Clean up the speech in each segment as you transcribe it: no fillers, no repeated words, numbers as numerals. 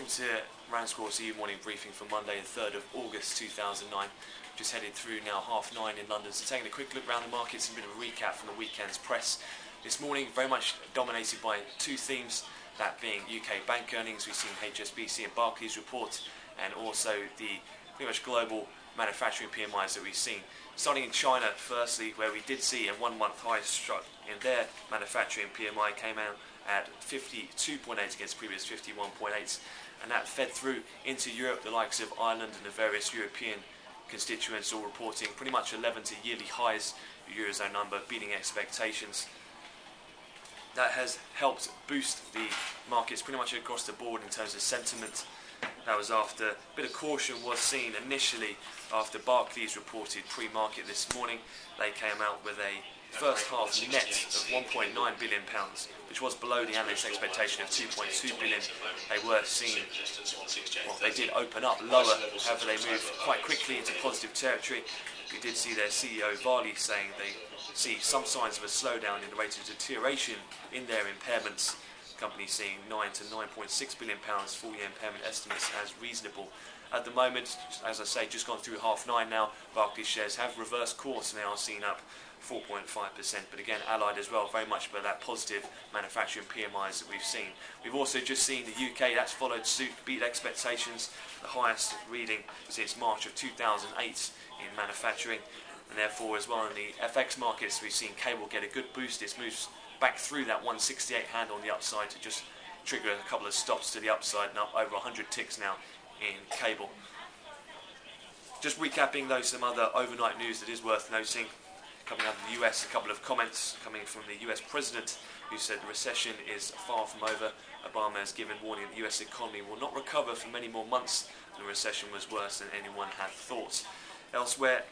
welcome to RANsquawk's morning briefing for Monday the 3rd of August 2009. Just headed through now 9:30 in London, so taking a quick look around the markets and a bit of a recap from the weekend's press. This morning very much dominated by two themes, that being UK bank earnings. We've seen HSBC and Barclays report, and also the pretty much global manufacturing PMIs that we've seen. Starting in China firstly, where we did see a 1 month high struck in their manufacturing PMI, came out at 52.8 against previous 51.8, and that fed through into Europe. The likes of Ireland and the various European constituents all reporting pretty much 11 to yearly highs, the Eurozone number beating expectations. That has helped boost the markets pretty much across the board in terms of sentiment. That was after a bit of caution was seen initially after Barclays reported pre-market this morning. They came out with a first half net of £1.9 billion, which was below the analyst expectation of £2.2 billion. They were seen, well, they did open up lower, however they moved quite quickly into positive territory. We did see their CEO Varley saying they see some signs of a slowdown in the rate of deterioration in their impairments. The company seeing £9 to £9.6 billion full year impairment estimates as reasonable. At the moment, as I say, just gone through 9:30 now, Barclays shares have reversed course and they are seen up 4.5%, but again allied as well very much by that positive manufacturing PMIs that we've seen. We've also just seen the UK, that's followed suit, beat expectations, the highest reading since March of 2008 in manufacturing, and therefore as well in the FX markets we've seen cable get a good boost. It's moved back through that 168 handle on the upside to just trigger a couple of stops to the upside, and up over 100 ticks now in cable. Just recapping though some other overnight news that is worth noting. Coming out of the US, a couple of comments coming from the US President, who said the recession is far from over. Obama has given warning that the US economy will not recover for many more months, and the recession was worse than anyone had thought. Elsewhere,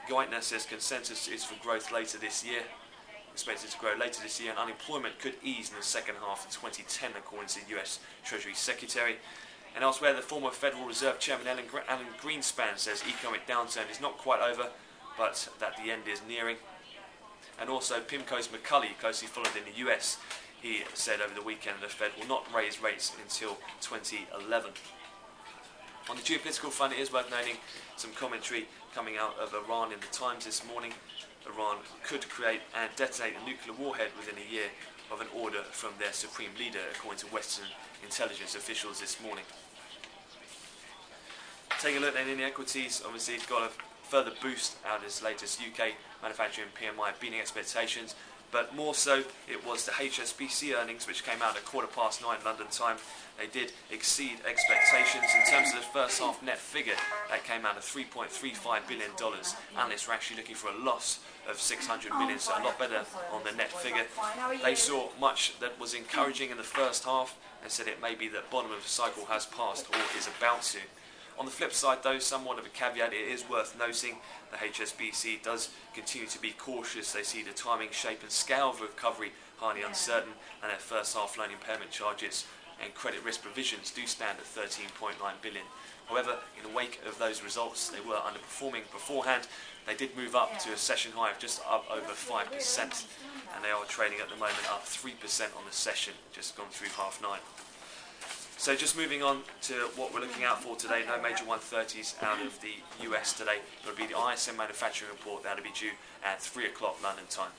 Geithner says consensus is for growth later this year. Expected to grow later this year, and unemployment could ease in the second half of 2010, according to the US Treasury Secretary. And elsewhere, the former Federal Reserve Chairman Alan Greenspan says economic downturn is not quite over, but that the end is nearing. And also PIMCO's McCulley, closely followed in the US, he said over the weekend the Fed will not raise rates until 2011. On the geopolitical front, it is worth noting some commentary coming out of Iran in the Times this morning. Iran could create and detonate a nuclear warhead within a year of an order from their supreme leader, according to Western intelligence officials this morning. Taking a look then in the equities, obviously it's got a further boost out of this latest UK manufacturing PMI beating expectations, but more so it was the HSBC earnings which came out at 9:15 London time. They did exceed expectations. In terms of the first half net figure, that came out at $3.35 billion. Analysts were actually looking for a loss of 600 million, so a lot better on the net figure. They saw much that was encouraging in the first half and said it may be that bottom of the cycle has passed or is about to. On the flip side though, somewhat of a caveat, it is worth noting that HSBC does continue to be cautious. They see the timing, shape and scale of recovery highly uncertain, and their first half loan impairment charges and credit risk provisions do stand at 13.9 billion. However, in the wake of those results, they were underperforming beforehand. They did move up to a session high of just up over 5%, and they are trading at the moment up 3% on the session, just gone through 9:30. So just moving on to what we're looking out for today, no major 130s out of the US today. It'll be the ISM manufacturing report that'll be due at 3 o'clock London time.